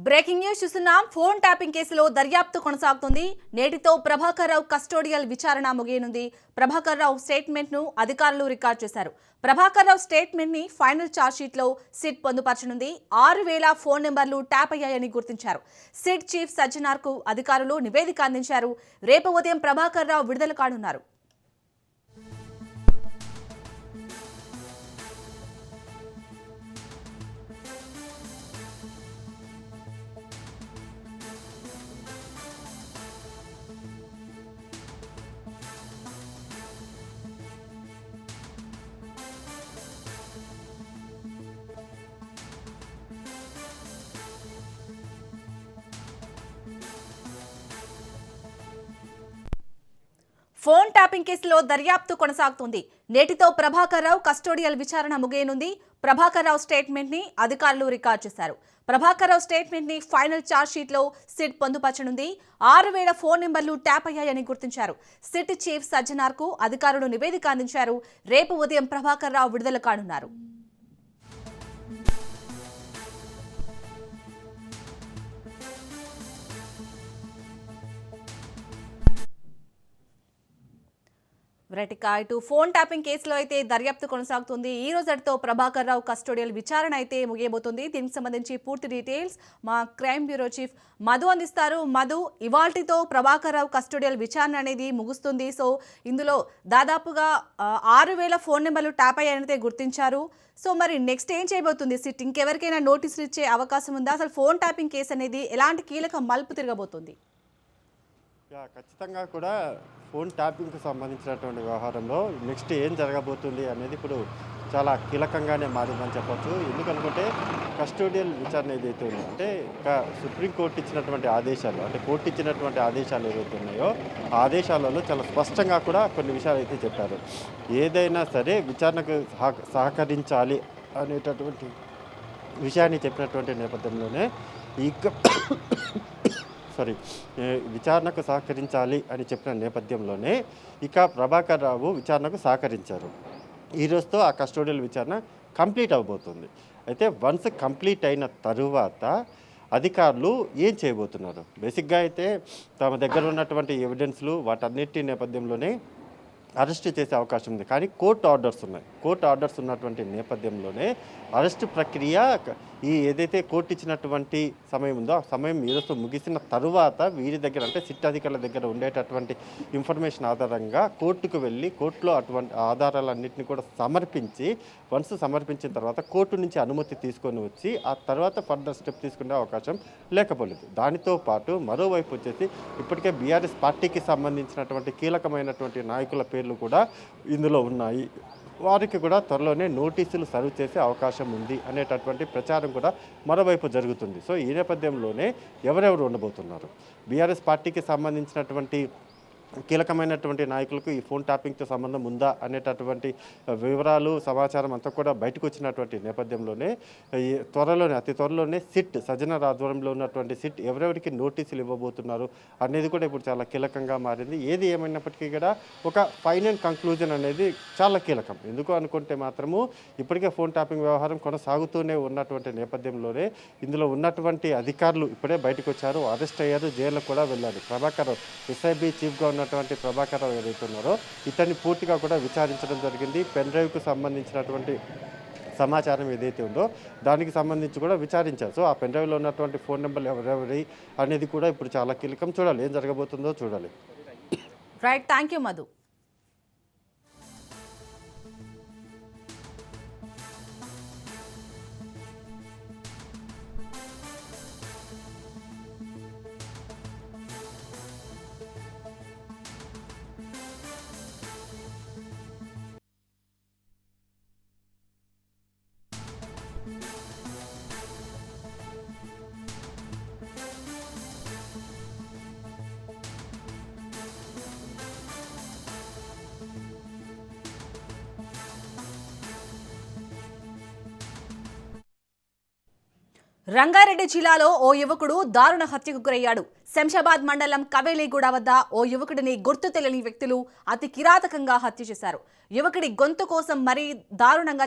Breaking news చూస్తున్నాం. Phone tapping కేసులో దర్యాప్తు కొనసాగుతుంది. నేటితో ప్రభాకర్ రావు కస్టోడియల్ విచారణ ముగియనుంది. ప్రభాకర్ రావు స్టేట్మెంట్ ను అధికారులు రికార్డు చేశారు. ప్రభాకర్ రావు స్టేట్మెంట్ ని ఫైనల్ ఛార్జ్ షీట్ లో సిట్ పొందుపరచనుంది. 6,000 ఫోన్ నెంబర్లు ట్యాప్ అయ్యాయని గుర్తించారు. సిట్ చీఫ్ సజ్జనార్ కు అధికారులు నివేదిక అందించారు. రేపు ఉదయం ప్రభాకర్ రావు విడుదల కానున్నారు. ఫోన్ ట్యాపింగ్ కేసులో దర్యాప్తు కొనసాగుతుంది. నేటితో ప్రభాకర్ రావు కస్టోడియల్ విచారణ ముగియనుంది. ప్రభాకర్ రావు స్టేట్మెంట్ ని అధికారులు రికార్డు చేశారు. ప్రభాకర్ రావు స్టేట్మెంట్ ని ఫైనల్ ఛార్జ్ షీట్ లో సిట్ పొందుపరచనుంది. 6,000 ఫోన్ నెంబర్లు ట్యాప్ అయ్యాయని గుర్తించారు. సిట్ చీఫ్ సజ్జనార్ కు అధికారులు నివేదిక అందించారు. రేపు ఉదయం ప్రభాకర్ రావు విడుదల కానున్నారు. ఇటు ఫోన్ ట్యాపింగ్ కేసులో అయితే దర్యాప్తు కొనసాగుతుంది. ఈ రోజుతో ప్రభాకర్ రావు కస్టోడియల్ విచారణ అయితే ముగియబోతుంది. దీనికి సంబంధించి పూర్తి డీటెయిల్స్ మా క్రైమ్ బ్యూరో చీఫ్ మధు అందిస్తారు. మధు, ఇవాల్టితో ప్రభాకర్ రావు కస్టోడియల్ విచారణ అనేది ముగుస్తుంది. సో ఇందులో దాదాపుగా 6,000 ఫోన్ నెంబర్లు ట్యాప్ అయ్యాయనైతే గుర్తించారు. సో మరి నెక్స్ట్ ఏం చేయబోతుంది సిట్? ఇంకెవరికైనా నోటీసులు ఇచ్చే అవకాశం ఉందా? అసలు ఫోన్ ట్యాపింగ్ కేసు అనేది ఎలాంటి కీలక మలుపు తిరగబోతుంది? ఖచ్చితంగా కూడా ఫోన్ ట్యాపింగ్కి సంబంధించినటువంటి వ్యవహారంలో నెక్స్ట్ ఏం జరగబోతుంది అనేది ఇప్పుడు చాలా కీలకంగానే మారిందని చెప్పచ్చు. ఎందుకనుకుంటే కస్టోడియల్ విచారణ ఏదైతే ఉందో, అంటే సుప్రీంకోర్టు ఇచ్చినటువంటి ఆదేశాలు, అంటే కోర్టు ఇచ్చినటువంటి ఆదేశాలు ఏవైతే ఉన్నాయో ఆ ఆదేశాలలో చాలా స్పష్టంగా కూడా కొన్ని విషయాలు అయితే చెప్పారు. ఏదైనా సరే విచారణకు సహకరించాలి అనేటటువంటి విషయాన్ని చెప్పినటువంటి నేపథ్యంలోనే విచారణకు సహకరించాలి అని చెప్పిన నేపథ్యంలోనే ఇక ప్రభాకర్ రావు విచారణకు సహకరించారు. ఈరోజుతో ఆ కస్టోడియల్ విచారణ కంప్లీట్ అవబోతుంది. అయితే వన్స్ కంప్లీట్ అయిన తరువాత అధికారులు ఏం చేయబోతున్నారు? బేసిక్గా అయితే తమ దగ్గర ఉన్నటువంటి ఎవిడెన్స్లు వాటన్నిటి నేపథ్యంలోనే అరెస్ట్ చేసే అవకాశం ఉంది. కానీ కోర్టు ఆర్డర్స్ ఉన్నాయి. కోర్టు ఆర్డర్స్ ఉన్నటువంటి నేపథ్యంలోనే అరెస్ట్ ప్రక్రియ ఏదైతే కోర్టు ఇచ్చినటువంటి సమయం ఉందో ఆ సమయం ఈరోజు ముగిసిన తరువాత వీరి దగ్గర, అంటే సిట్ అధికారుల దగ్గర ఉండేటటువంటి ఇన్ఫర్మేషన్ ఆధారంగా కోర్టుకు వెళ్ళి కోర్టులో అటువంటి ఆధారాలన్నింటినీ కూడా సమర్పించి, వన్స్ సమర్పించిన తర్వాత కోర్టు నుంచి అనుమతి తీసుకొని వచ్చి ఆ తర్వాత ఫర్దర్ స్టెప్ తీసుకునే అవకాశం లేకపోలేదు. దానితో పాటు మరోవైపు వచ్చేసి ఇప్పటికే బీఆర్ఎస్ పార్టీకి సంబంధించినటువంటి కీలకమైనటువంటి నాయకుల పేర్లు కూడా ఇందులో ఉన్నాయి. వారికి కూడా త్వరలోనే నోటీసులు సర్వ్ చేసే అవకాశం ఉంది అనేటటువంటి ప్రచారం కూడా మరోవైపు జరుగుతుంది. సో ఈ నేపథ్యంలోనే ఎవరెవరు ఉండబోతున్నారు, బీఆర్ఎస్ పార్టీకి సంబంధించినటువంటి కీలకమైనటువంటి నాయకులకు ఈ ఫోన్ ట్యాపింగ్తో సంబంధం ఉందా అనేటటువంటి వివరాలు, సమాచారం అంతా కూడా బయటకు వచ్చినటువంటి నేపథ్యంలోనే అతి త్వరలోనే సిట్ సజ్జనార్ ఆధ్వర్యంలో ఉన్నటువంటి సిట్ ఎవరెవరికి నోటీసులు ఇవ్వబోతున్నారు అనేది కూడా ఇప్పుడు చాలా కీలకంగా మారింది. ఏది ఏమైనప్పటికీ కూడా ఒక ఫైనల్ కంక్లూజన్ అనేది చాలా కీలకం. ఎందుకు అనుకుంటే మాత్రము ఇప్పటికే ఫోన్ ట్యాపింగ్ వ్యవహారం కొనసాగుతూనే ఉన్నటువంటి నేపథ్యంలోనే ఇందులో ఉన్నటువంటి అధికారులు ఇప్పుడే బయటకు వచ్చారు, అరెస్ట్ అయ్యారు, జైలుకు కూడా వెళ్ళారు. ప్రభాకర్ ఎస్ఐబి చీఫ్గా ఉన్నటువంటి ప్రభాకర్ రావు ఏదైతే ఉన్నారో ఇతన్ని పూర్తిగా కూడా విచారించడం జరిగింది. పెన్ డ్రైవ్కు సంబంధించినటువంటి సమాచారం ఏదైతే ఉందో దానికి సంబంధించి కూడా విచారించారు. సో ఆ పెన్ డ్రైవ్లో ఉన్నటువంటి ఫోన్ నెంబర్లు ఎవరెవరి అనేది కూడా ఇప్పుడు చాలా కీలకం. చూడాలి ఏం జరగబోతుందో చూడాలి. Right, thank you Madhu. Rangareddy జిల్లాలో ఓ యువకుడు దారుణ హత్యకు గురయ్యాడు. శంషాబాద్ మండలం కవేలిగూడ వద్ద ఓ యువకుడిని గుర్తు తెలియని వ్యక్తులు అతి కిరాతకంగా హత్య చేశారు. యువకుడి గొంతు కోసం మరీ దారుణంగా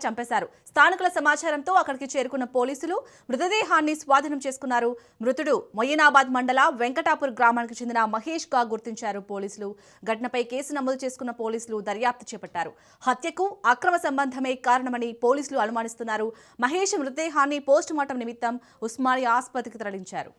చంపేశారు. స్థానికుల సమాచారంతో అక్కడికి చేరుకున్న పోలీసులు మృతదేహాన్ని స్వాధీనం చేసుకున్నారు. మృతుడు మొయినాబాద్ మండల వెంకటాపూర్ గ్రామానికి చెందిన మహేష్ గా గుర్తించారు పోలీసులు. ఘటనపై కేసు నమోదు చేసుకున్న పోలీసులు దర్యాప్తు చేపట్టారు. హత్యకు అక్రమ సంబంధమే కారణమని పోలీసులు అనుమానిస్తున్నారు. మహేష్ మృతదేహాన్ని పోస్టుమార్టం నిమిత్తం ఉస్మానియా ఆసుపత్రికి తరలించారు.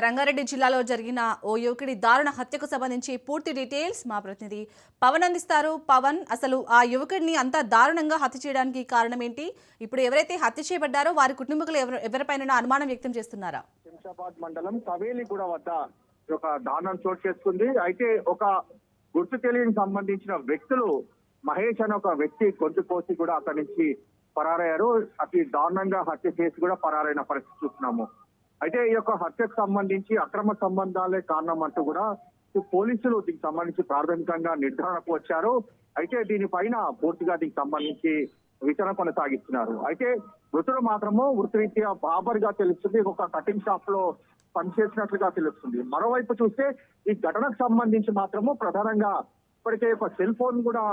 రంగారెడ్డి జిల్లాలో జరిగిన ఓ యువకుడి దారుణ హత్యకు సంబంధించి పూర్తి డీటెయిల్స్ మా ప్రతినిధి పవన్ అందిస్తారు. పవన్, అసలు ఆ యువకుడిని అంత దారుణంగా హత్య చేయడానికి కారణం ఏంటి? ఇప్పుడు ఎవరైతే హత్య చేయబడ్డారో వారి కుటుంబీకులు ఎవరిపైన అనుమానం వ్యక్తం చేస్తున్నారా? శంషాబాద్ మండలం కవేలిగూడ వద్ద ఒక దారుణం చోటు చేసుకుంది. అయితే ఒక గుర్తు తెలియని సంబంధించిన వ్యక్తులు మహేష్ అనే ఒక వ్యక్తి గొంతు కోసి కూడా అక్కడి నుంచి పరారయ్యారు. అతి దారుణంగా హత్య చేసి కూడా పరారైన పరిస్థితి చూస్తున్నాము. అయితే ఈ యొక్క హత్యకు సంబంధించి అక్రమ సంబంధాలే కారణం అంటూ కూడా పోలీసులు దీనికి సంబంధించి ప్రాథమికంగా నిర్ధారణకు వచ్చారు. అయితే దీనిపైన పూర్తిగా దీనికి సంబంధించి విచారణ కొనసాగిస్తున్నారు. అయితే మృతుడు మాత్రము వృత్తిరీత్యా బాబర్ గా తెలుస్తుంది, ఒక కటింగ్ షాప్ లో పనిచేసినట్లుగా తెలుస్తుంది. మరోవైపు చూస్తే ఈ ఘటనకు సంబంధించి మాత్రము ప్రధానంగా ఇప్పటికే ఒక సెల్ ఫోన్ కూడా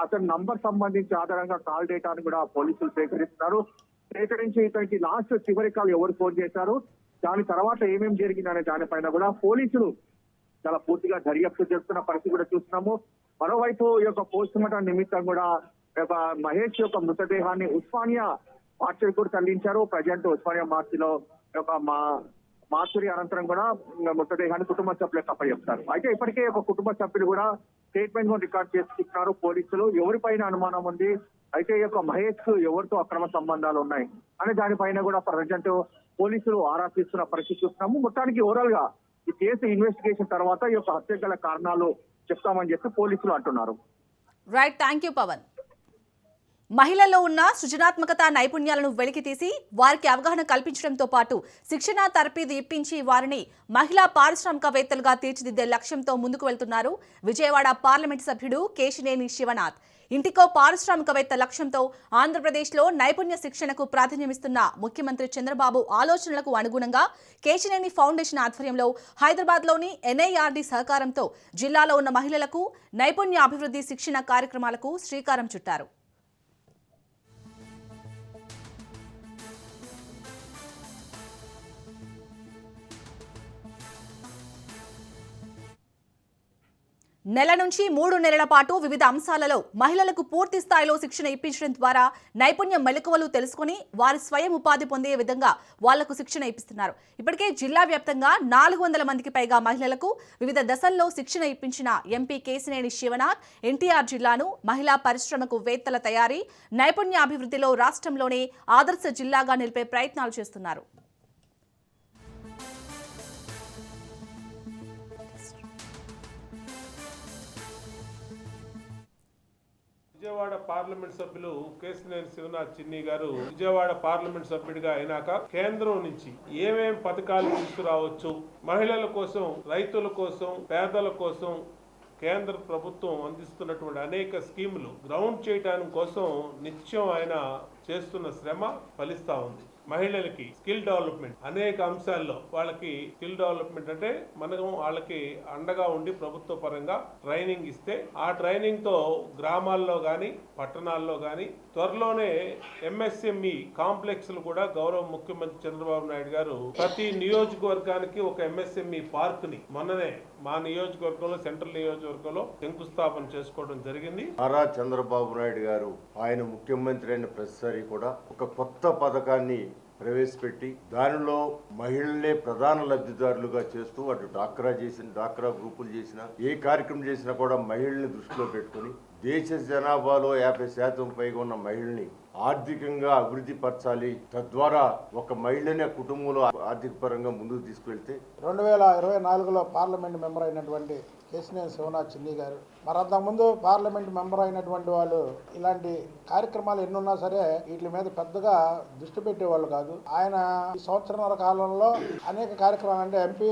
అతని నంబర్ సంబంధించి ఆధారంగా కాల్ డేటాను కూడా పోలీసులు సేకరిస్తున్నారు. సేకరించి ఇతనికి లాస్ట్ చివరి కాల్ ఎవరు ఫోన్ చేశారు, దాని తర్వాత ఏమేమి జరిగిందనే దానిపైన కూడా పోలీసులు చాలా పూర్తిగా దర్యాప్తు చేస్తున్న పరిస్థితి కూడా చూస్తున్నాము. మరోవైపు ఈ యొక్క పోస్ట్ మార్టం నిమిత్తం కూడా మహేష్ యొక్క మృతదేహాన్ని ఉస్మానియా మార్చికి కూడా తరలించారు. ప్రజెంట్ ఉస్మానియా మార్చిలో ఒక మార్చురి అనంతరం కూడా మృతదేహాన్ని కుటుంబ సభ్యులకు అప్పచెప్తారు. అయితే ఇప్పటికే ఒక కుటుంబ సభ్యులు కూడా స్టేట్మెంట్ కూడా రికార్డ్ చేసుకుంటున్నారు పోలీసులు. ఎవరిపైన అనుమానం ఉంది, అయితే ఈ యొక్క మహేష్ కు ఎవరితో అక్రమ సంబంధాలు ఉన్నాయి అనే దానిపైన కూడా ప్రజెంట్ పోలీసులు ఆరా తీస్తున్న పరిస్థితి చూస్తున్నాము. మొత్తానికి ఓవరాల్ గా ఈ కేసు ఇన్వెస్టిగేషన్ తర్వాత ఈ యొక్క హత్య గల కారణాలు చెప్తామని చెప్పి పోలీసులు అంటున్నారు. Right, thank you Pavan. మహిళల్లో ఉన్న సృజనాత్మకత నైపుణ్యాలను వెలికితీసి వారికి అవగాహన కల్పించడంతో పాటు శిక్షణ తరబేతి ఇప్పించి వారిని మహిళా పారిశ్రామికవేత్తలుగా తీర్చిదిద్దే లక్ష్యంతో ముందుకు వెళ్తున్నారు విజయవాడ పార్లమెంట్ సభ్యుడు కేశినేని శివనాథ్. ఇంటికో పారిశ్రామికవేత్త లక్ష్యంతో ఆంధ్రప్రదేశ్లో నైపుణ్య శిక్షణకు ప్రాధాన్యమిస్తున్న ముఖ్యమంత్రి చంద్రబాబు ఆలోచనలకు అనుగుణంగా కేశినేని ఫౌండేషన్ ఆధ్వర్యంలో హైదరాబాద్లోని ఎన్ఐఆర్డి సహకారంతో జిల్లాలో ఉన్న మహిళలకు నైపుణ్య అభివృద్ధి శిక్షణ కార్యక్రమాలకు శ్రీకారం చుట్టారు. నెల నుంచి 3 నెలల పాటు వివిధ అంశాలలో మహిళలకు పూర్తి స్థాయిలో శిక్షణ ఇప్పించడం ద్వారా నైపుణ్య మెలకువలు తెలుసుకుని వారి స్వయం ఉపాధి పొందే విధంగా వాళ్లకు శిక్షణ ఇప్పిస్తున్నారు. ఇప్పటికే జిల్లా వ్యాప్తంగా 400 మందికి పైగా మహిళలకు వివిధ దశల్లో శిక్షణ ఇప్పించిన ఎంపీ కేశినేని శివనాథ్ ఎన్టీఆర్ జిల్లాను మహిళా పరిశ్రమకు వేత్తల తయారీ, నైపుణ్య అభివృద్ధిలో రాష్ట్రంలోనే ఆదర్శ జిల్లాగా నిలిపే ప్రయత్నాలు చేస్తున్నారు. విజయవాడ పార్లమెంట్ సభ్యులు కేశినేని శివనాథ్ చిన్ని గారు విజయవాడ పార్లమెంట్ సభ్యుడిగా అయినాక కేంద్రం నుంచి ఏమేం పథకాలు తీసుకురావచ్చు, మహిళల కోసం, రైతుల కోసం, పేదల కోసం కేంద్ర ప్రభుత్వం అందిస్తున్నటువంటి అనేక స్కీములు గ్రౌండ్ చేయడానికి కోసం నిత్యం ఆయన చేస్తున్న శ్రమ ఫలిస్తా ఉంది. మహిళలకి స్కిల్ డెవలప్మెంట్ అనేక అంశాల్లో వాళ్ళకి స్కిల్ డెవలప్మెంట్ అంటే మనం వాళ్ళకి అండగా ఉండి ప్రభుత్వ పరంగా ట్రైనింగ్ ఇస్తే ఆ ట్రైనింగ్ తో గ్రామాల్లో గాని పట్టణాల్లో గాని త్వరలోనే ఎంఎస్ఎంఈ కాంప్లెక్స్లు కూడా గౌరవ ముఖ్యమంత్రి చంద్రబాబు నాయుడు గారు ప్రతి నియోజకవర్గానికి ఒక ఎంఎస్ఎంఈ పార్క్ ని మొన్ననే మా నియోజకవర్గంలో సెంట్రల్ నియోజకవర్గంలో శంకుస్థాపన చేసుకోవడం జరిగింది. నారా చంద్రబాబు నాయుడు గారు ఆయన ముఖ్యమంత్రి అయిన ప్రతిసారి కూడా ఒక కొత్త పథకాన్ని ప్రవేశపెట్టి దానిలో మహిళలే ప్రధాన లబ్ధిదారులుగా చేస్తూ అటు డాక్రా గ్రూపులు చేసినా ఏ కార్యక్రమం చేసినా కూడా మహిళల్ని దృష్టిలో పెట్టుకుని దేశ జనాభాలో 50% పైగా ఉన్న మహిళని ఆర్థికంగా అభివృద్ధి పరచాలి. తద్వారా ఒక మహిళనే కుటుంబంలో ఆర్థిక పరంగా ముందుకు తీసుకువెళ్తే 2024లో పార్లమెంట్ మెంబర్ అయినటువంటి కేశినేని శివనాథ్ చిన్ని గారు, మరి అంతకుముందు పార్లమెంట్ మెంబర్ అయినటువంటి వాళ్ళు ఇలాంటి కార్యక్రమాలు ఎన్నున్నా సరే వీటి మీద పెద్దగా దృష్టి పెట్టేవాళ్ళు కాదు. ఆయన ఈ సంవత్సరాల కాలంలో అనేక కార్యక్రమాలు, అంటే ఎంపీ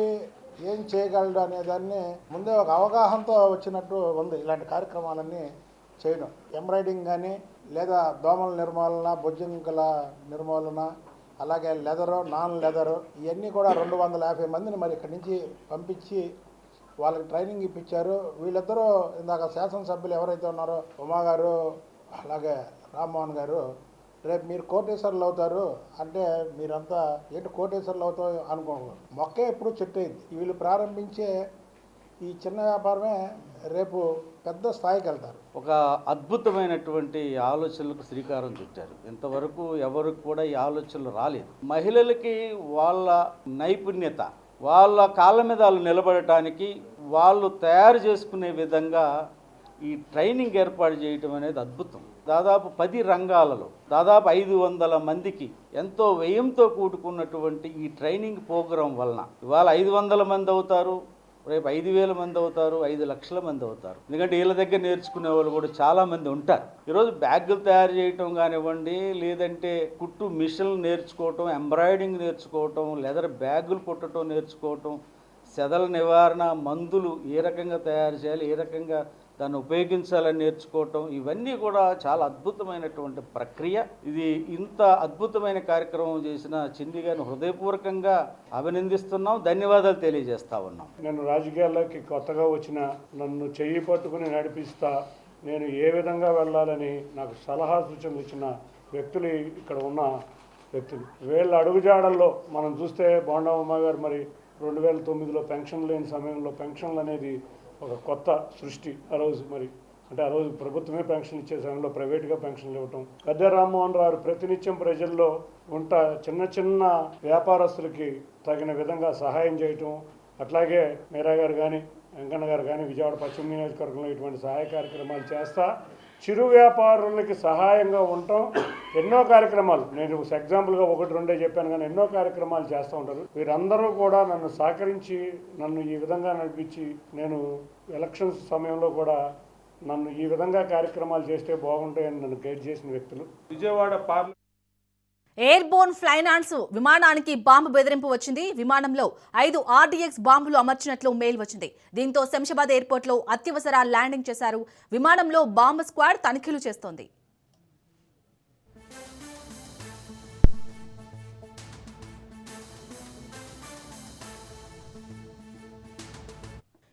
ఏం చేయగలడు అనే దాన్ని ముందే ఒక అవగాహనతో వచ్చినట్టు ఉంది. ఇలాంటి కార్యక్రమాలన్నీ చేయడం, ఎంబ్రాయిడింగ్ కానీ లేదా దోమల నిర్మూలన, బొజ్జింకల నిర్మూలన, అలాగే లెదరు, నాన్ లెదరు, ఇవన్నీ కూడా 250 మందిని మరి ఇక్కడి నుంచి పంపించి వాళ్ళకి ట్రైనింగ్ ఇప్పించారు. వీళ్ళిద్దరూ ఇందాక శాసనసభ్యులు ఎవరైతే ఉన్నారో ఉమా గారు అలాగే రామ్మోహన్ గారు, రేపు మీరు కోటేశ్వర్లు అవుతారు అంటే మీరంతా ఏంటి కోటేశ్వర్లు అవుతారు అనుకోకూడదు. మొక్కే ఎప్పుడు చెట్టు అయింది. వీళ్ళు ప్రారంభించే ఈ చిన్న వ్యాపారమే రేపు పెద్ద స్థాయికి వెళ్తారు. ఒక అద్భుతమైనటువంటి ఆలోచనలకు శ్రీకారం చుట్టారు. ఇంతవరకు ఎవరికి కూడా ఈ ఆలోచనలు రాలేదు. మహిళలకి వాళ్ళ నైపుణ్యత, వాళ్ళ కాళ్ళ మీద వాళ్ళు నిలబడటానికి వాళ్ళు తయారు చేసుకునే విధంగా ఈ ట్రైనింగ్ ఏర్పాటు చేయటం అనేది అద్భుతం. దాదాపు 10 రంగాలలో దాదాపు 500 మందికి ఎంతో వ్యయంతో కూడుకున్నటువంటి ఈ ట్రైనింగ్ ప్రోగ్రాం వలన ఇవాళ 500 మంది అవుతారు, రేపు 5,000 మంది అవుతారు, 5 లక్షల మంది అవుతారు. ఎందుకంటే వీళ్ళ దగ్గర నేర్చుకునే వాళ్ళు కూడా చాలామంది ఉంటారు. ఈరోజు బ్యాగులు తయారు చేయటం కానివ్వండి, లేదంటే కుట్టు మిషన్లు నేర్చుకోవటం, ఎంబ్రాయిడింగ్ నేర్చుకోవటం, లెదర్ బ్యాగులు కుట్టడం నేర్చుకోవటం, సెదల నివారణ మందులు ఏ రకంగా తయారు చేయాలి, ఏ రకంగా దాన్ని ఉపయోగించాలని నేర్చుకోవటం, ఇవన్నీ కూడా చాలా అద్భుతమైనటువంటి ప్రక్రియ. ఇది ఇంత అద్భుతమైన కార్యక్రమం చేసిన చిన్ని గారిని హృదయపూర్వకంగా అభినందిస్తున్నాం, ధన్యవాదాలు తెలియజేస్తా ఉన్నాం. నేను రాజకీయాల్లోకి కొత్తగా వచ్చిన, నన్ను చెయ్యి పట్టుకుని నడిపిస్తా, నేను ఏ విధంగా వెళ్ళాలని నాకు సలహా సూచనలు ఇచ్చిన వ్యక్తులు ఇక్కడ ఉన్న వ్యక్తులు. వీళ్ళ అడుగుజాడల్లో మనం చూస్తే బోండమ్మ గారు మరి 2009లో పెన్షన్ లేని సమయంలో పెన్షన్లు అనేది ఒక కొత్త సృష్టి. ఆ రోజు మరి అంటే ఆ రోజు ప్రభుత్వమే పెన్షన్ ఇచ్చే సమయంలో ప్రైవేట్గా పెన్షన్లు ఇవ్వటం. గద్దె రామ్మోహన్ రావు ప్రతినిత్యం ప్రజల్లో చిన్న చిన్న వ్యాపారస్తులకి తగిన విధంగా సహాయం చేయటం, అట్లాగే మీరా గారు కానీ వెంకన్న గారు కానీ విజయవాడ పశ్చిమ నియోజకవర్గంలో ఇటువంటి సహాయ కార్యక్రమాలు చేస్తా చిరు వ్యాపారులకి సహాయంగా ఉండటం. ఎన్నో కార్యక్రమాలు, నేను ఎగ్జాంపుల్గా 1-2 చెప్పాను కానీ ఎన్నో కార్యక్రమాలు చేస్తూ ఉంటారు. వీరందరూ కూడా నన్ను సహకరించి నన్ను ఈ విధంగా నడిపించి, నేను ఎలక్షన్స్ సమయంలో కూడా నన్ను ఈ విధంగా కార్యక్రమాలు చేస్తే బాగుంటాయని నన్ను గైడ్ చేసిన వ్యక్తులు. విజయవాడ పార్లమెంట్ ఎయిర్ బోర్న్ ఫ్లైనాన్స్ విమానానికి బాంబు బెదిరింపు వచ్చింది. విమానంలో 5 RDX బాంబులు అమర్చినట్లు మెయిల్ వచ్చింది. దీంతో శంషాబాద్ ఎయిర్పోర్ట్లో అత్యవసర ల్యాండింగ్ చేశారు. విమానంలో బాంబు స్క్వాడ్ తనిఖీలు చేస్తోంది.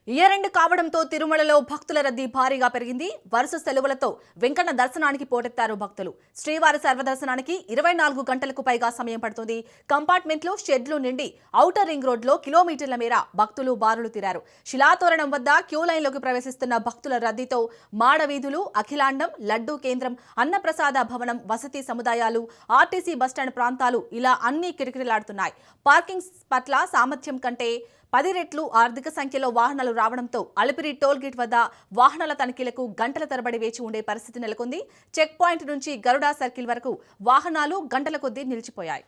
ఇయర్ ఎండ్ కావడంతో తిరుమలలో భక్తుల రద్దీ భారీగా పెరిగింది. వరుస సెలవులతో వెంకన్న దర్శనానికి పోటెత్తారు భక్తులు. శ్రీవారి సర్వదర్శనానికి 24 గంటలకు పైగా సమయం పడుతుంది. కంపార్ట్మెంట్లో షెడ్లు నిండి ఔటర్ రింగ్ రోడ్లో కిలోమీటర్ల మేర భక్తులు బారులు తీరారు. శిలాతోరణం వద్ద క్యూ లైన్లోకి ప్రవేశిస్తున్న భక్తుల రద్దీతో మాడవీధులు, అఖిలాండం, లడ్డూ కేంద్రం, అన్నప్రసాద భవనం, వసతి సముదాయాలు, ఆర్టీసీ బస్టాండ్ ప్రాంతాలు ఇలా అన్నీ కిటకిటలాడుతున్నాయి. పార్కింగ్ పట్ల సామర్థ్యం కంటే 10 రెట్లు ఆర్థిక సంఖ్యలో వాహనాలు రావడంతో అలిపిరి టోల్ గేట్ వద్ద వాహనాల తనిఖీలకు గంటల తరబడి వేచి ఉండే పరిస్థితి నెలకొంది. చెక్ పాయింట్ నుంచి గరుడా సర్కిల్ వరకు వాహనాలు గంటల కొద్దీ నిలిచిపోయాయి.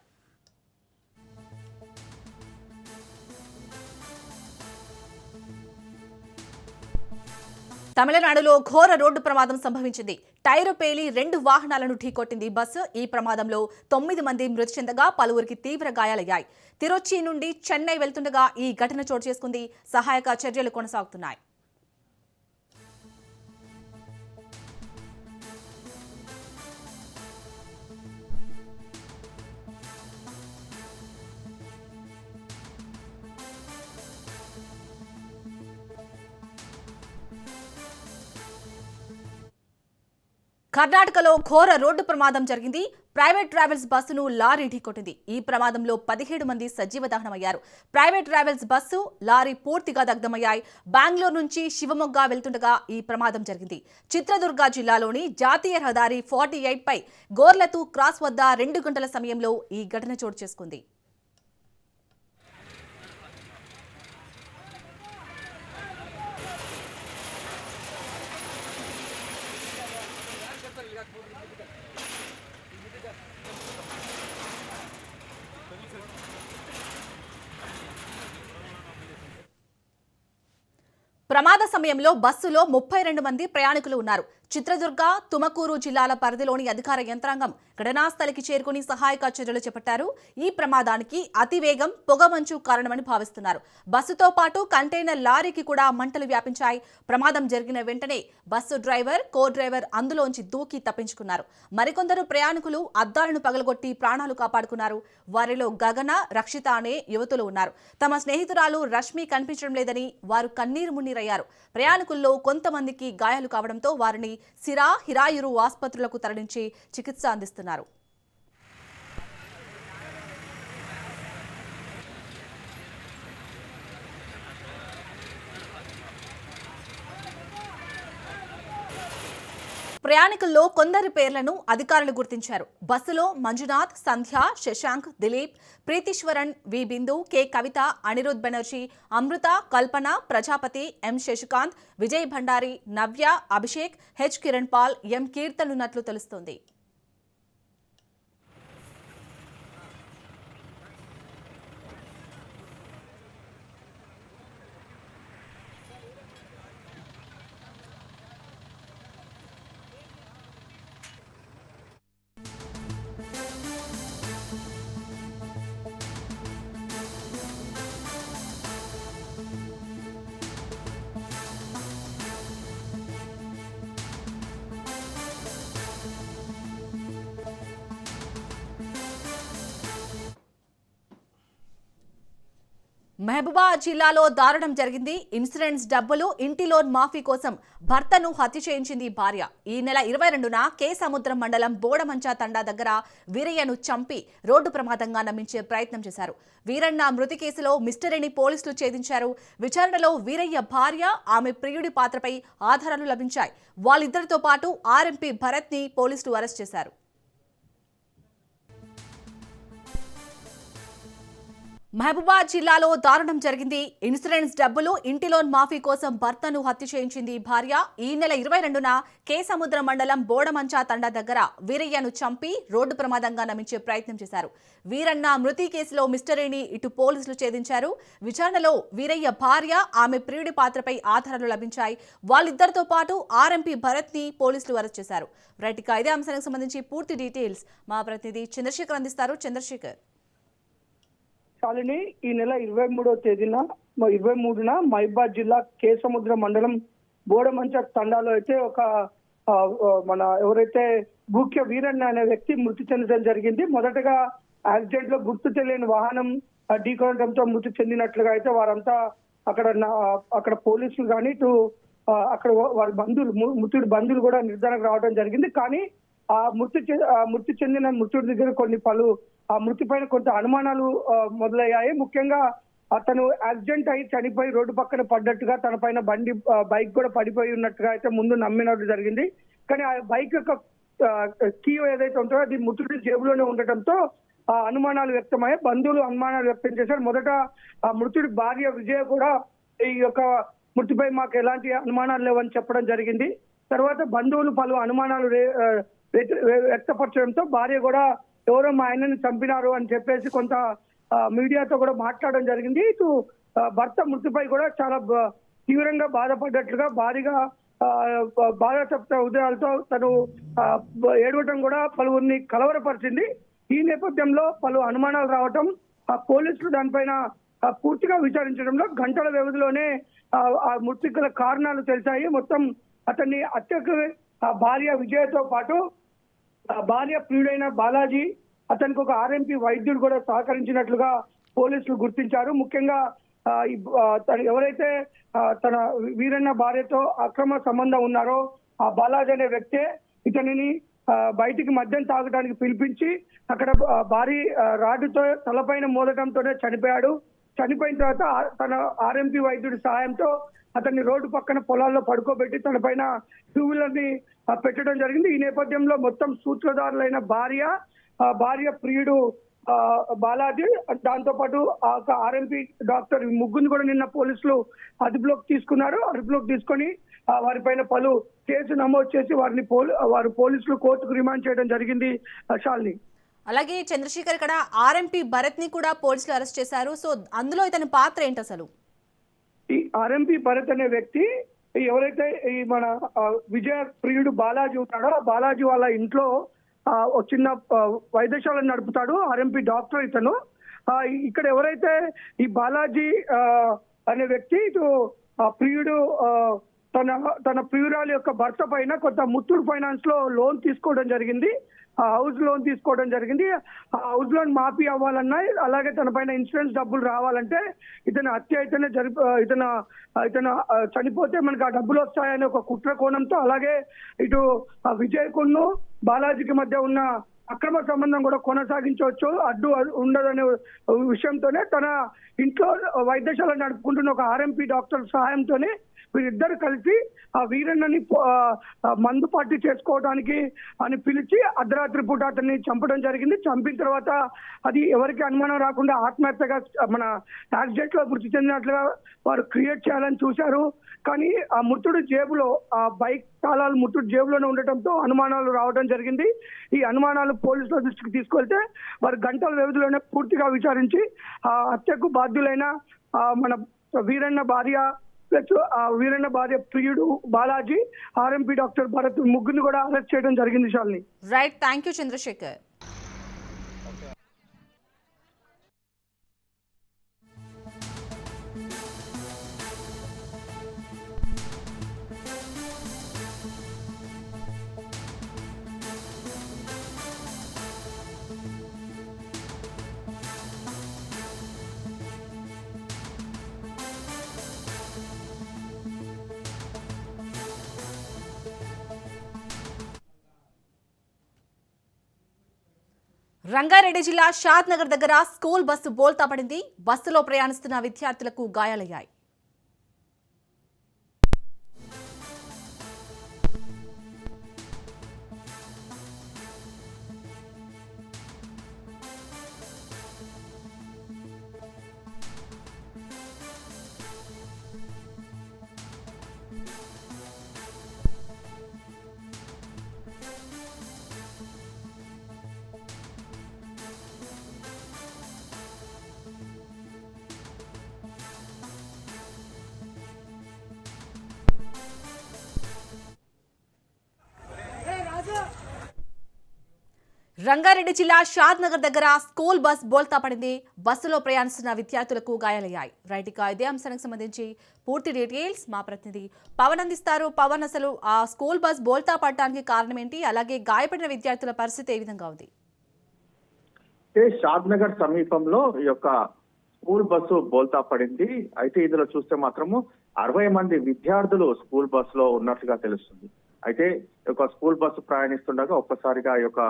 తమిళనాడులో ఘోర రోడ్డు ప్రమాదం సంభవించింది. టైరు పేలి 2 వాహనాలను ఢీకొట్టింది బస్సు. ఈ ప్రమాదంలో 9 మంది మృతి చెందగా పలువురికి తీవ్ర గాయాలయ్యాయి. తిరుచి నుండి చెన్నై వెళ్తుండగా ఈ ఘటన చోటు చేసుకుంది. సహాయక చర్యలు కొనసాగుతున్నాయి. కర్ణాటకలో ఘోర రోడ్డు ప్రమాదం జరిగింది. ప్రైవేట్ ట్రావెల్స్ బస్సును లారీ ఢీకొట్టింది. ఈ ప్రమాదంలో 17 మంది సజీవ దహనమయ్యారు. ప్రైవేట్ ట్రావెల్స్ బస్సు, లారీ పూర్తిగా దగ్ధమయ్యాయి. బెంగళూరు నుంచి శివమొగ్గ వెళ్తుండగా ఈ ప్రమాదం జరిగింది. చిత్రదుర్గ జిల్లాలోని జాతీయ రహదారి 48 పై గోర్లతు క్రాస్ వద్ద 2 గంటల సమయంలో ఈ ఘటన చోటు చేసుకుంది. ప్రమాద సమయంలో బస్సులో 32 మంది ప్రయాణికులు ఉన్నారు. చిత్రదుర్గ, తుమకూరు జిల్లాల పరిధిలోని అధికార యంత్రాంగం ఘటనా స్థలికి చేరుకుని సహాయక చర్యలు చేపట్టారు. ఈ ప్రమాదానికి అతివేగం, పొగమంచు కారణమని భావిస్తున్నారు. బస్సుతో పాటు కంటైనర్ లారీకి కూడా మంటలు వ్యాపించాయి. ప్రమాదం జరిగిన వెంటనే బస్సు డ్రైవర్, కో డ్రైవర్ అందులోంచి దూకి తప్పించుకున్నారు. మరికొందరు ప్రయాణికులు అద్దాలను పగలగొట్టి ప్రాణాలు కాపాడుకున్నారు. వారిలో గగన, రక్షిత అనే యువతులు ఉన్నారు. తమ స్నేహితురాలు రష్మి కనిపించడం లేదని వారు కన్నీరు మున్నీరయ్యారు. ప్రయాణికుల్లో కొంతమందికి గాయాలు కావడంతో వారిని సిరా, హిరాయూరు ఆసుపత్రులకు తరలించి చికిత్స అందిస్తున్నారు. ప్రయాణికుల్లో కొందరి పేర్లను అధికారులు గుర్తించారు. బస్సులో మంజునాథ్, సంధ్య, శశాంక్, దిలీప్, ప్రీతీశ్వరన్, వి బిందు, కె కవిత, అనిరుద్ బెనర్జీ, అమృత, కల్పన, ప్రజాపతి, ఎం శశికాంత్, విజయ్ భండారి, నవ్య, అభిషేక్, హెచ్ కిరణ్ పాల్, ఎం కీర్తన్ ఉన్నట్లు తెలుస్తోంది. మహబూబాబాద్ జిల్లాలో దారుణం జరిగింది. ఇన్సూరెన్స్ డబ్బులు, ఇంటి లోన్ మాఫీ కోసం భర్తను హత్య చేయించింది భార్య. ఈ నెల 22న కే సముద్రం మండలం బోడమంచా తండా దగ్గర వీరయ్యను చంపి రోడ్డు ప్రమాదంగా నమ్మించే ప్రయత్నం చేశారు. వీరన్న మృతి కేసులో మిస్టరీని పోలీసులు ఛేదించారు. విచారణలో వీరయ్య భార్య, ఆమె ప్రియుడి పాత్రపై ఆధారాలు లభించాయి. వాళ్ళిద్దరితో పాటు ఆర్ఎంపీ భరత్ ని పోలీసులు అరెస్ట్ చేశారు. మహబూబాబాద్ జిల్లాలో దారుణం జరిగింది. ఇన్సూరెన్స్ డబ్బులు, ఇంటి లోన్ మాఫీ కోసం భర్తను హత్య చేయించింది భార్య. ఈ నెల 22న కే సముద్రం మండలం బోడమంచా తండా దగ్గర వీరయ్యను చంపి రోడ్డు ప్రమాదంగా నమ్మించే ప్రయత్నం చేశారు. వీరన్న మృతి కేసులో మిస్టరీని ఇటు పోలీసులు ఛేదించారు. విచారణలో వీరయ్య భార్య, ఆమె ప్రియుడి పాత్రపై ఆధారాలు లభించాయి. వాళ్ళిద్దరితో పాటు ఆర్ఎంపీ భరత్ ని పోలీసులు అరెస్ట్ చేశారు. రైట్, ఇక ఇదే అంశానికి సంబంధించి పూర్తి డీటెయిల్స్ మా ప్రతినిధి చంద్రశేఖర్ అందిస్తారు. చంద్రశేఖర్. శాలిని, ఈ నెల 23న మహబూబాబాద్ జిల్లా కే సముద్రం మండలం బోడమంచ తండాలో అయితే ఒక మన ఎవరైతే భూక్య వీరన్న అనే వ్యక్తి మృతి చెందడం జరిగింది. మొదటగా యాక్సిడెంట్ లో గుర్తు తెలియని వాహనం ఢీకొనడంతో మృతి చెందినట్లుగా అయితే వారంతా అక్కడ పోలీసులు కానీ ఇటు అక్కడ వారి బంధువులు, మృతుడి బంధువులు కూడా నిర్ధారణకు రావడం జరిగింది. కానీ ఆ మృతి చెందిన మృతుడి దగ్గర ఆ మృతి పైన కొంత అనుమానాలు మొదలయ్యాయి. ముఖ్యంగా అతను యాక్సిడెంట్ అయి చనిపోయి రోడ్డు పక్కన పడ్డట్టుగా, తన పైన బైక్ కూడా పడిపోయి ఉన్నట్టుగా అయితే ముందు నమ్మినట్టు జరిగింది. కానీ ఆ బైక్ యొక్క కీ ఏదైతే ఉంటుందో అది మృతుడి జేబులోనే ఉండటంతో ఆ అనుమానాలు వ్యక్తమయ్యాయి. బంధువులు అనుమానాలు వ్యక్తం చేశారు. మొదట ఆ మృతుడి భార్య విజయ కూడా ఈ యొక్క మృతిపై మాకు ఎలాంటి అనుమానాలు లేవని చెప్పడం జరిగింది. తర్వాత బంధువులు పలు అనుమానాలు వ్యక్తపరచడంతో భార్య కూడా ఎవరో మా ఆయనని చంపినారు అని చెప్పేసి కొంత మీడియాతో కూడా మాట్లాడడం జరిగింది. ఇటు భర్త మృతిపై కూడా చాలా తీవ్రంగా బాధపడ్డట్లుగా, భారీగా బాధాతప్త హృదయాలతో తను ఏడవటం కూడా పలువురిని కలవరపరిచింది. ఈ నేపథ్యంలో పలు అనుమానాలు రావటం, పోలీసులు దానిపైన పూర్తిగా విచారించడంలో గంటల వ్యవధిలోనే ఆ మృతికి గల కారణాలు తెలిసాయి. మొత్తం అతన్ని హత్యకు భార్య విజయతో పాటు భార్య ప్రియుడైన బాలాజీ, అతనికి ఒక ఆర్ఎంపీ వైద్యుడు కూడా సహకరించినట్లుగా పోలీసులు గుర్తించారు. ముఖ్యంగా ఎవరైతే తన వీరన్న భార్యతో అక్రమ సంబంధం ఉన్నారో ఆ బాలాజీ అనే వ్యక్తే ఇతనిని బయటికి మద్యం తాగడానికి పిలిపించి అక్కడ భారీ రాడ్డుతో తలపైన మోదటంతోనే చనిపోయాడు. చనిపోయిన తర్వాత తన ఆర్ఎంపీ వైద్యుడి సహాయంతో అతన్ని రోడ్డు పక్కన పొలాల్లో పడుకోబెట్టి తన పైన 2 వీలర్ని పెట్టడం జరిగింది. ఈ నేపథ్యంలో మొత్తం సూత్రధారులైన భార్య ప్రియుడు బాలాజీ, దాంతో పాటు ఆర్ఎంపీ డాక్టర్ ముగ్గురిని కూడా నిన్న పోలీసులు అదుపులోకి తీసుకున్నారు. అదుపులోకి తీసుకొని వారిపైన పలు కేసు నమోదు చేసి వారు పోలీసులు కోర్టుకు రిమాండ్ చేయడం జరిగింది. శాలిని. అలాగే చంద్రశేఖర్, ఇక్కడ ఆర్ఎంపీ భరత్ ని కూడా పోలీసులు అరెస్ట్ చేశారు. సో అందులో ఇతని పాత్ర ఏంటి అసలు? ఆర్ఎంపీ భరత్ అనే వ్యక్తి ఎవరైతే ఈ మన విజయ ప్రియుడు బాలాజీ ఉన్నాడో ఆ బాలాజీ వాళ్ళ ఇంట్లో ఒక చిన్న వైద్యశాలను నడుపుతాడు. ఆర్ఎంపీ డాక్టర్ ఇతను. ఇక్కడ ఎవరైతే ఈ బాలాజీ అనే వ్యక్తి ఇటు ప్రియుడు తన ప్రియురాలి యొక్క భర్త పైన కొంత ముత్తూట్ ఫైనాన్స్ లో లోన్ తీసుకోవడం జరిగింది. హౌస్ లోన్ తీసుకోవడం జరిగింది. ఆ హౌస్ లోన్ మాఫీ అవ్వాలన్నా, అలాగే తన పైన ఇన్సూరెన్స్ డబ్బులు రావాలంటే ఇతను హత్య అయితేనే ఇతను చనిపోతే మనకు ఆ డబ్బులు వస్తాయనే ఒక కుట్ర కోణంతో, అలాగే ఇటు విజయ్కును బాలాజీకి మధ్య ఉన్న అక్రమ సంబంధం కూడా కొనసాగించవచ్చు, అడ్డు ఉండదనే విషయంతోనే తన ఇంట్లో వైద్యశాల నడుపుకుంటున్న ఒక ఆర్ఎంపీ డాక్టర్ సహాయంతోనే వీరిద్దరు కలిసి ఆ వీరన్నని మందు పార్టీ చేసుకోవడానికి అని పిలిచి అర్ధరాత్రి పూట అతన్ని చంపడం జరిగింది. చంపిన తర్వాత అది ఎవరికి అనుమానం రాకుండా ఆత్మహత్యగా మన యాక్సిడెంట్ లో మృతి చెందినట్లుగా వారు క్రియేట్ చేయాలని చూశారు. కానీ ఆ మృతుడి జేబులో ఆ బైక్ తాళాలు మృతుడి జేబులోనే ఉండటంతో అనుమానాలు రావడం జరిగింది. ఈ అనుమానాలు పోలీసుల దృష్టికి తీసుకెళ్తే వారు గంటల వ్యవధిలోనే పూర్తిగా విచారించి ఆ హత్యకు బాధ్యులైన మన వీరన్న భార్య వీరన్న భార్య ప్రియుడు బాలాజీ, ఆర్ఎంపీ డాక్టర్ భరత్ ముగ్గురిని కూడా అరెస్ట్ చేయడం జరిగింది. Shalini. Right, thank you Chandrashekar. Rangareddy జిల్లా షాద్ నగర్ దగ్గర స్కూల్ బస్సు బోల్తా పడింది. బస్సులో ప్రయాణిస్తున్న విద్యార్థులకు గాయాలయ్యాయి. రంగారెడ్డి జిల్లా షాద్ నగర్ దగ్గర స్కూల్ బస్ బోల్తా పడింది. బస్సులో ప్రయాణిస్తున్న విద్యార్థులకు గాయాలయ్యాయి. రైట్, ఇక ఇదే అంశానికి సంబంధించి పూర్తి డీటెయిల్స్ మా ప్రతినిధి పవన్ అందిస్తారు. పవన్, అసలు ఆ స్కూల్ బస్ బోల్తా పడటానికి కారణం ఏంటి? అలాగే గాయపడిన విద్యార్థుల పరిస్థితి ఏ విధంగా ఉంది? షాద్ నగర్ సమీపంలో ఈ యొక్క స్కూల్ బస్సు బోల్తా పడింది. అయితే ఇందులో చూస్తే మాత్రము 60 మంది విద్యార్థులు స్కూల్ బస్ లో ఉన్నట్లుగా తెలుస్తుంది. అయితే ఈ యొక్క స్కూల్ బస్సు ప్రయాణిస్తుండగా ఒక్కసారిగా ఈ యొక్క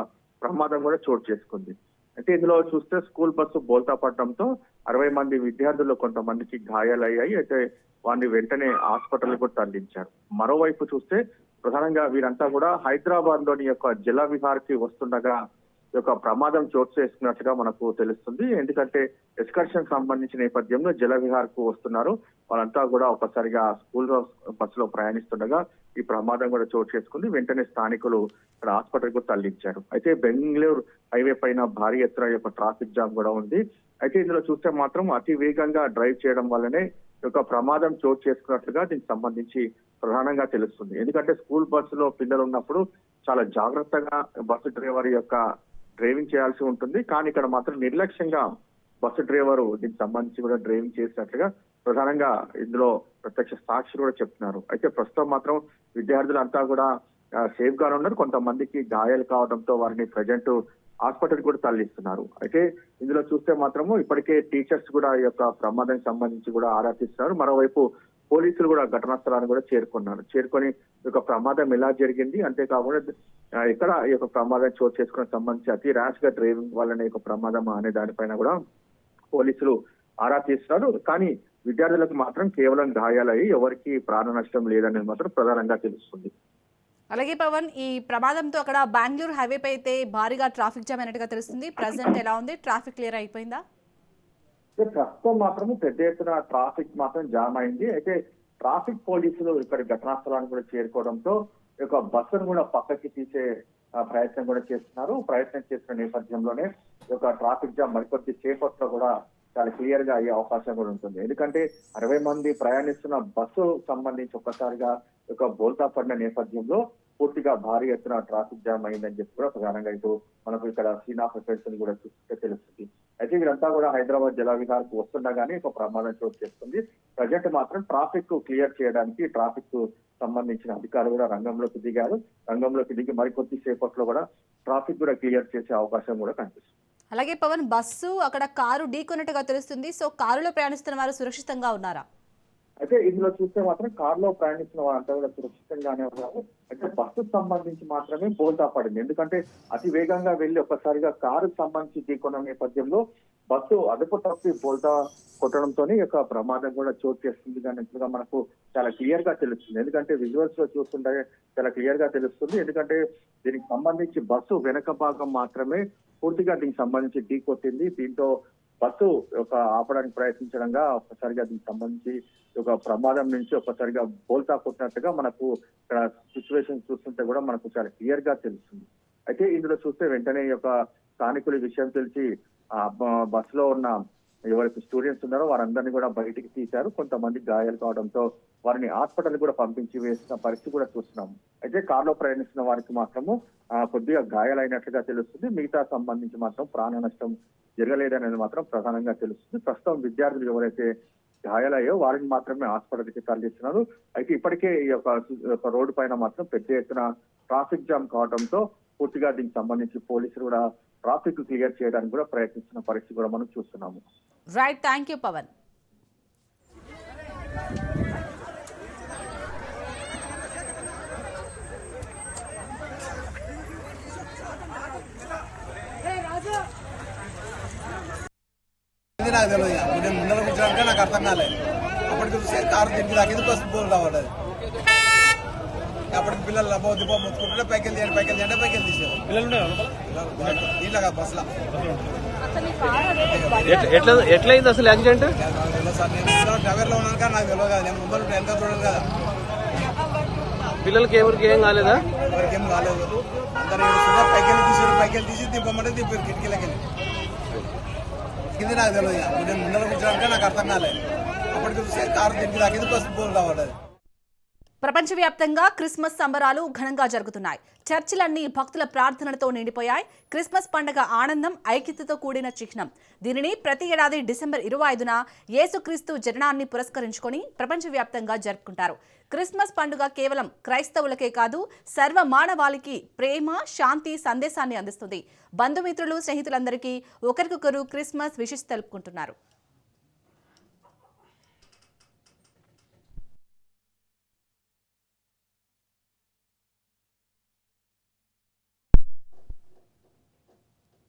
ప్రమాదం కూడా చోటు చేసుకుంది. అయితే ఇందులో చూస్తే స్కూల్ బస్సు బోల్తా పడడంతో 60 మంది విద్యార్థులు కొంతమందికి గాయాలయ్యాయి. అయితే వారిని వెంటనే హాస్పిటల్ కూడా తరలించారు. మరోవైపు చూస్తే ప్రధానంగా వీరంతా కూడా హైదరాబాద్ లోని యొక్క జల విహార్ కి వస్తుండగా ఈ యొక్క ప్రమాదం చోటు చేసుకున్నట్టుగా మనకు తెలుస్తుంది. ఎందుకంటే ఎక్స్కర్షన్ సంబంధించిన నేపథ్యంలో జల విహార్ కు వస్తున్నారు. వాళ్ళంతా కూడా ఒకసారిగా స్కూల్ బస్సులో ప్రయాణిస్తుండగా ఈ ప్రమాదం కూడా చోటు చేసుకుంది. వెంటనే స్థానికులు ఇక్కడ హాస్పిటల్ కు తరలించారు. అయితే బెంగళూరు హైవే పైన భారీ ఎత్తున యొక్క ట్రాఫిక్ జామ్ కూడా ఉంది. అయితే ఇందులో చూస్తే మాత్రం అతి వేగంగా డ్రైవ్ చేయడం వల్లనే ఈ యొక్క ప్రమాదం చోటు చేసుకున్నట్లుగా దీనికి సంబంధించి ప్రధానంగా తెలుస్తుంది. ఎందుకంటే స్కూల్ బస్సులో పిల్లలు ఉన్నప్పుడు చాలా జాగ్రత్తగా బస్సు డ్రైవర్ యొక్క డ్రైవింగ్ చేయాల్సి ఉంటుంది. కానీ ఇక్కడ మాత్రం నిర్లక్ష్యంగా బస్సు డ్రైవరు దీనికి సంబంధించి కూడా డ్రైవింగ్ చేసినట్లుగా ప్రధానంగా ఇందులో ప్రత్యక్ష సాక్షులు కూడా చెప్తున్నారు. అయితే ప్రస్తుతం మాత్రం విద్యార్థులంతా కూడా సేఫ్ గానే ఉన్నారు. కొంతమందికి గాయాలు కావడంతో వారిని ప్రజెంట్ హాస్పిటల్ కూడా తరలిస్తున్నారు. అయితే ఇందులో చూస్తే మాత్రము ఇప్పటికే టీచర్స్ కూడా ఈ యొక్క ప్రమాదానికి సంబంధించి కూడా ఆరా తీస్తున్నారు. మరోవైపు పోలీసులు కూడా ఘటనా స్థలాన్ని కూడా చేరుకొని ఈ యొక్క ప్రమాదం ఎలా జరిగింది, అంతేకాకుండా ఎక్కడ ఈ యొక్క ప్రమాదం చోటు చేసుకునే సంబంధించి అతి ర్యాష్ గా డ్రైవింగ్ వల్లనే ఈ యొక్క ప్రమాదం అనే దానిపైన కూడా పోలీసులు ఆరా తీస్తున్నారు. కానీ విద్యార్థులకు మాత్రం కేవలం గాయాలయ్యి ఎవరికి ప్రాణ నష్టం లేదనేది మాత్రం ప్రధానంగా తెలుస్తుంది. అలాగే పవన్, ఈ ప్రమాదంతో అక్కడ బెంగళూరు హైవే పై అయితే భారీగా ట్రాఫిక్ జామ్ అయినట్టుగా తెలుస్తుంది. ప్రెసెంట్ ఎలా ఉంది? ట్రాఫిక్ క్లియర్ అయిపోయిందా? ప్రస్తుతం మాత్రం పెద్ద ఎత్తున ట్రాఫిక్ మాత్రం జామ్ అయింది. అయితే ట్రాఫిక్ పోలీసులు ఇక్కడ ఘటనా స్థలానికి కూడా చేరుకోవడంతో ఈ యొక్క బస్సును కూడా పక్కకి తీసే ప్రయత్నం కూడా చేస్తున్నారు. ప్రయత్నం చేసిన నేపథ్యంలోనే ఈ యొక్క ట్రాఫిక్ జామ్ మరికొద్ది సేపట్లో కూడా చాలా క్లియర్ గా అయ్యే అవకాశం కూడా ఉంటుంది. ఎందుకంటే 60 మంది ప్రయాణిస్తున్న బస్సు సంబంధించి ఒక్కసారిగా ఒక బోల్తా పడిన నేపథ్యంలో పూర్తిగా భారీ ఎత్తున ట్రాఫిక్ జామ్ అయిందని చెప్పి కూడా ప్రధానంగా ఇటు మనకు ఇక్కడ సీన్ ఆఫ్ ఎఫెక్ట్స్ కూడా చూస్తే తెలుస్తుంది. అయితే వీరంతా కూడా హైదరాబాద్ జలవిహార్కు వస్తుండగానే ఒక ప్రమాదం చోటు చేస్తుంది. ప్రజెంట్ మాత్రం ట్రాఫిక్ క్లియర్ చేయడానికి ట్రాఫిక్ సంబంధించిన అధికారులు కూడా రంగంలోకి దిగారు. రంగంలోకి దిగి మరికొద్ది సేపట్లో కూడా ట్రాఫిక్ కూడా క్లియర్ చేసే అవకాశం కూడా కనిపిస్తుంది. అలాగే పవన్, బస్సు అక్కడ కారు ఢీకొన్నట్టుగా తెలుస్తుంది. సో కారులో ప్రయాణిస్తున్న వారు సురక్షితంగా ఉన్నారా? అయితే ఇందులో చూస్తే మాత్రం కారులో ప్రయాణిస్తున్న వారంతా కూడా సురక్షితంగానే ఉన్నారు. అయితే బస్సుకు సంబంధించి మాత్రమే బోల్తా పడింది. ఎందుకంటే అతి వేగంగా వెళ్లి ఒక్కసారిగా కారుకు సంబంధించి ఢీకొన్న నేపథ్యంలో బస్సు అదుపు తప్పి బోల్తా కొట్టడంతో యొక్క ప్రమాదం కూడా చోటు చేస్తుంది అన్నట్లుగా మనకు చాలా క్లియర్ గా తెలుస్తుంది. ఎందుకంటే విజువల్స్ లో చూస్తుంటే చాలా క్లియర్ గా తెలుస్తుంది. ఎందుకంటే దీనికి సంబంధించి బస్సు వెనక భాగం మాత్రమే పూర్తిగా దీనికి సంబంధించి ఢీ కొట్టింది. దీంతో బస్సు ఒక ఆపడానికి ప్రయత్నించడంగా ఒక్కసారిగా దీనికి సంబంధించి ఒక ప్రమాదం నుంచి ఒక్కసారిగా బోల్తా కొట్టినట్టుగా మనకు ఇక్కడ సిచ్యువేషన్ చూస్తుంటే కూడా మనకు చాలా క్లియర్ గా తెలుస్తుంది. అయితే ఇందులో చూస్తే వెంటనే ఈ యొక్క స్థానికులు ఈ విషయం తెలిసి ఆ బస్సులో ఉన్న ఎవరికి స్టూడెంట్స్ ఉన్నారో వారందరినీ కూడా బయటికి తీశారు. కొంతమంది గాయాలు కావడంతో వారిని హాస్పిటల్ కూడా పంపించి వేసిన పరిస్థితి కూడా చూస్తున్నాము. అయితే కారులో ప్రయాణిస్తున్న వారికి మాత్రము కొద్దిగా గాయాలైనట్లుగా తెలుస్తుంది. మిగతా సంబంధించి మాత్రం ప్రాణ నష్టం జరగలేదనేది మాత్రం ప్రధానంగా తెలుస్తుంది. ప్రస్తుతం విద్యార్థులు ఎవరైతే గాయాలయ్యో వారిని మాత్రమే హాస్పిటల్కి తరలిస్తున్నారు. అయితే ఇప్పటికే ఈ యొక్క రోడ్డు పైన మాత్రం పెద్ద ఎత్తున ట్రాఫిక్ జామ్ కావడంతో పూర్తిగా దీనికి సంబంధించి పోలీసులు కూడా ట్రాఫిక్ క్లియర్ చేయడానికి కూడా ప్రయత్నిస్తున్న పరిస్థితి కూడా మనం చూస్తున్నాము. Right, thank you Pavan. నాకు తెలియదు. నేను ముందర కూర్చోడానికి నాకు అర్థం కాలేదు. అప్పటికి చూస్తే కారు తిరిగి దాకా ఇది బస్సు పోలు రావాలి. అప్పటికి పిల్లలు అబ్బో దిబ్బో మొత్తుకుంటుంటే పైకి తీయండి పైకి తీసారు. ఇట్లా బస్సులో ఎట్లయింది అసలు యాక్సిడెంట్? సార్ నేను డ్రైవర్లో ఉన్నాను కానీ నాకు తెలియదు కదా. నేను ముందర వెనక చూడదు కదా. పిల్లలకి ఎవరికి ఏం కాలేదా? ఎవరికి ఏం కాలేదు. అందరూ పైకి తీసి దింపమంటే దింపారు కిటికీలకి. ఇది నాకు తెలియదు. నేను ముందర కూర్చోడానికి నాకు అర్థం కాలేదు. అప్పటికి చూస్తే కారు తిరిగి దాకా ఇది బస్సు పోలు రావాలి. ప్రపంచవ్యాప్తంగా క్రిస్మస్ సంబరాలు ఘనంగా జరుగుతున్నాయి. చర్చిలన్నీ భక్తుల ప్రార్థనలతో నిండిపోయాయి. క్రిస్మస్ పండుగ ఆనందం, ఐక్యతతో కూడిన చిహ్నం. దీనిని ప్రతి ఏడాది డిసెంబర్ 25న యేసుక్రీస్తు జననాన్ని పురస్కరించుకొని ప్రపంచవ్యాప్తంగా జరుపుకుంటారు. క్రిస్మస్ పండుగ కేవలం క్రైస్తవులకే కాదు, సర్వ మానవాళికి ప్రేమ, శాంతి సందేశాన్ని అందిస్తుంది. బంధుమిత్రులు, స్నేహితులందరికీ ఒకరికొకరు క్రిస్మస్ విషెస్ తెలుపుకుంటున్నారు.